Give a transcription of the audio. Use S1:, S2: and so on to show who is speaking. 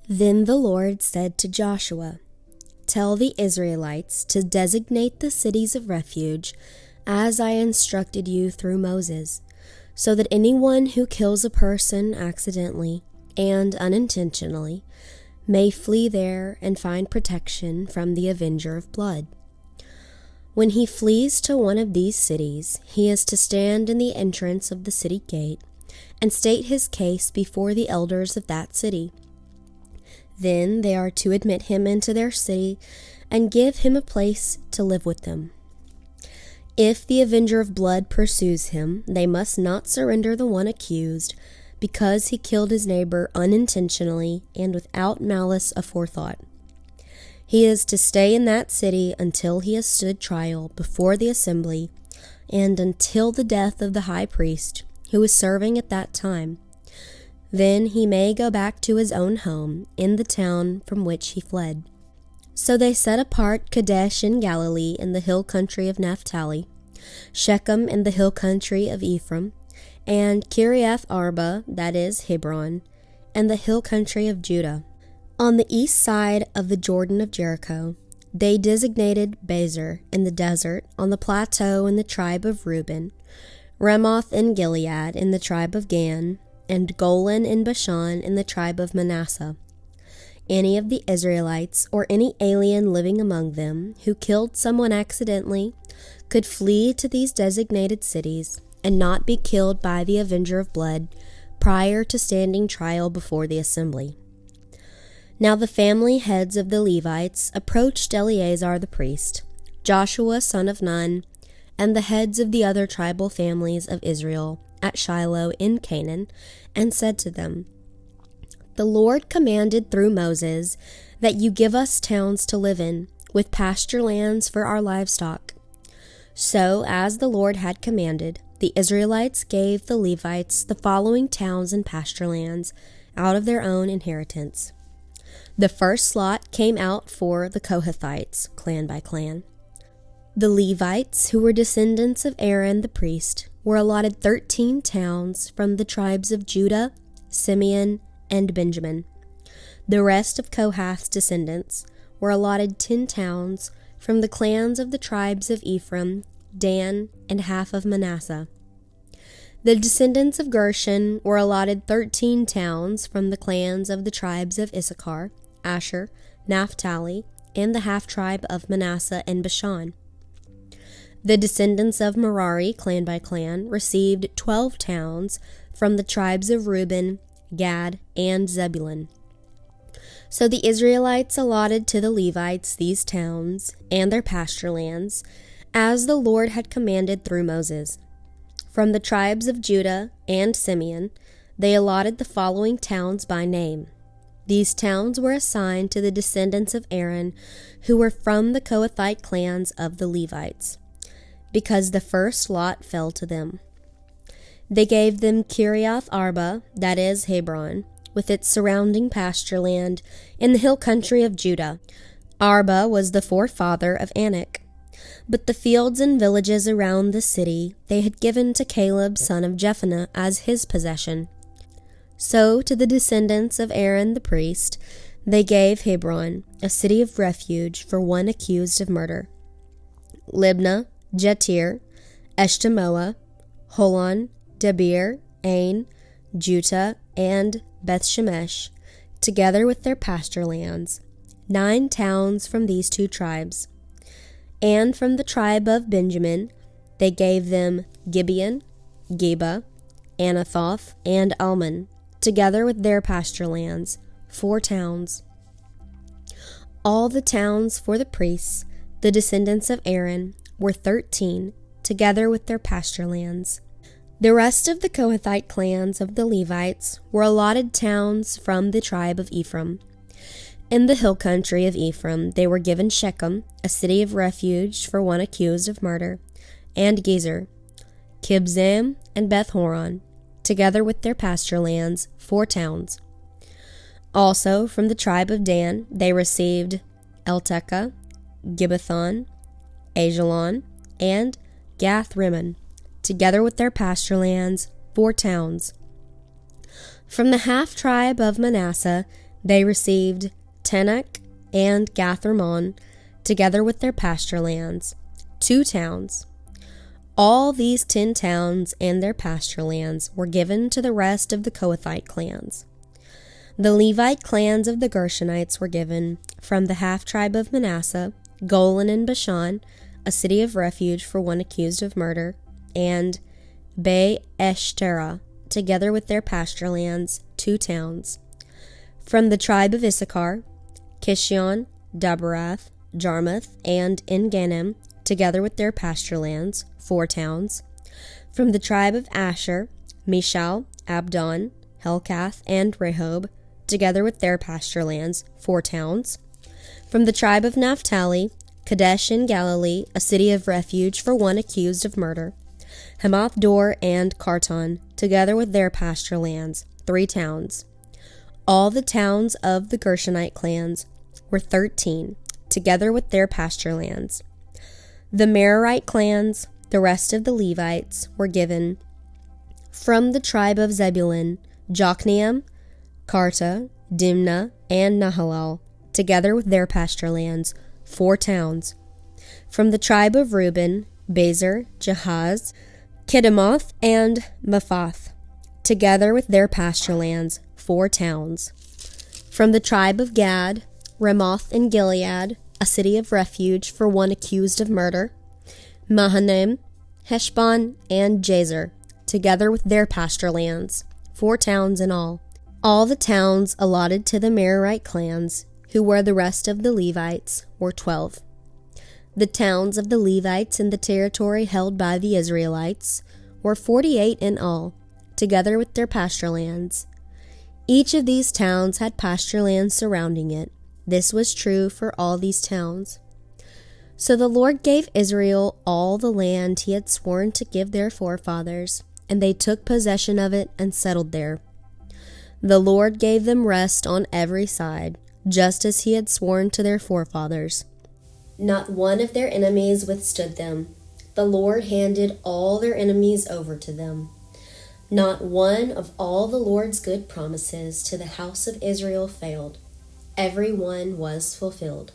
S1: Then the Lord said to Joshua, "Tell the Israelites to designate the cities of refuge, as I instructed you through Moses, so that anyone who kills a person accidentally and unintentionally may flee there and find protection from the avenger of blood. When he flees to one of these cities, he is to stand in the entrance of the city gate and state his case before the elders of that city. Then they are to admit him into their city and give him a place to live with them. If the avenger of blood pursues him, they must not surrender the one accused, because he killed his neighbor unintentionally and without malice aforethought. He is to stay in that city until he has stood trial before the assembly and until the death of the high priest, who is serving at that time. Then he may go back to his own home in the town from which he fled." So they set apart Kadesh in Galilee in the hill country of Naphtali, Shechem in the hill country of Ephraim, and Kiriath Arba, that is Hebron, and the hill country of Judah. On the east side of the Jordan of Jericho, they designated Bezer in the desert on the plateau in the tribe of Reuben, Ramoth in Gilead in the tribe of Gad, and Golan in Bashan in the tribe of Manasseh. Any of the Israelites or any alien living among them who killed someone accidentally could flee to these designated cities and not be killed by the avenger of blood prior to standing trial before the assembly. Now the family heads of the Levites approached Eleazar the priest, Joshua son of Nun, and the heads of the other tribal families of Israel at Shiloh in Canaan, and said to them, "The Lord commanded through Moses that you give us towns to live in, with pasture lands for our livestock." So, as the Lord had commanded, the Israelites gave the Levites the following towns and pasture lands out of their own inheritance. The first lot came out for the Kohathites, clan by clan. The Levites, who were descendants of Aaron the priest, were allotted 13 towns from the tribes of Judah, Simeon, and Benjamin. The rest of Kohath's descendants were allotted 10 towns from the clans of the tribes of Ephraim, Dan, and half of Manasseh. The descendants of Gershon were allotted 13 towns from the clans of the tribes of Issachar, Asher, Naphtali, and the half-tribe of Manasseh and Bashan. The descendants of Merari, clan by clan, received 12 towns from the tribes of Reuben, Gad, and Zebulun. So the Israelites allotted to the Levites these towns and their pasture lands, as the Lord had commanded through Moses. From the tribes of Judah and Simeon, they allotted the following towns by name. These towns were assigned to the descendants of Aaron, who were from the Kohathite clans of the Levites, because the first lot fell to them. They gave them Kiriath Arba, that is Hebron, with its surrounding pasture land in the hill country of Judah. Arba was the forefather of Anak. But the fields and villages around the city they had given to Caleb son of Jephunneh as his possession. So to the descendants of Aaron the priest they gave Hebron, a city of refuge for one accused of murder, Libnah, Jatir, Eshtemoa, Holon, Debir, Ain, Juttah, and Bethshemesh, together with their pasture lands, 9 towns from these 2 tribes. And from the tribe of Benjamin they gave them Gibeon, Geba, Anathoth, and Almon, together with their pasture lands, 4 towns. All the towns for the priests, the descendants of Aaron, were 13, together with their pasture lands. The rest of the Kohathite clans of the Levites were allotted towns from the tribe of Ephraim. In the hill country of Ephraim they were given Shechem, a city of refuge for one accused of murder, and Gezer, Kibzam, and Beth-horon, together with their pasture lands, 4 towns. Also from the tribe of Dan they received Eltekeh, Gibbethon, Ajalon, and Gath-rimmon, together with their pasture lands, 4 towns. From the half-tribe of Manasseh They received Tanakh and Gath-Rimmon, together with their pasture lands, 2 towns. All these 10 towns and their pasture lands were given to the rest of the Kohathite clans. The Levite clans of the Gershonites were given from the half-tribe of Manasseh, Golan and Bashan, a city of refuge for one accused of murder, and Be-eshtera, together with their pasture lands, 2 towns. From the tribe of Issachar, Kishion, Daberath, Jarmuth, and En-Ganim, together with their pasture lands, 4 towns. From the tribe of Asher, Mishal, Abdon, Helkath, and Rehob, together with their pasture lands, 4 towns. From the tribe of Naphtali, Kadesh in Galilee, a city of refuge for one accused of murder, Hamath-dor and Kartan, together with their pasture lands, 3 towns. All the towns of the Gershonite clans were 13, together with their pasture lands. The Merarite clans, the rest of the Levites, were given from the tribe of Zebulun, Jokneam, Karta, Dimnah, and Nahalal, together with their pasture lands, 4 towns. From the tribe of Reuben, Bezer, Jahaz, Kedemoth, and Mephath, together with their pasture lands, 4 towns. From the tribe of Gad, Ramoth in Gilead, a city of refuge for one accused of murder, Mahanaim, Heshbon, and Jazer, together with their pasture lands, 4 towns in all. All the towns allotted to the Merarite clans, who were the rest of the Levites, were 12. The towns of the Levites in the territory held by the Israelites were 48 in all, together with their pasture lands. Each of these towns had pasture lands surrounding it. This was true for all these towns. So the Lord gave Israel all the land he had sworn to give their forefathers, and they took possession of it and settled there. The Lord gave them rest on every side, just as he had sworn to their forefathers. Not one of their enemies withstood them. The Lord handed all their enemies over to them. Not one of all the Lord's good promises to the house of Israel failed. Every one was fulfilled.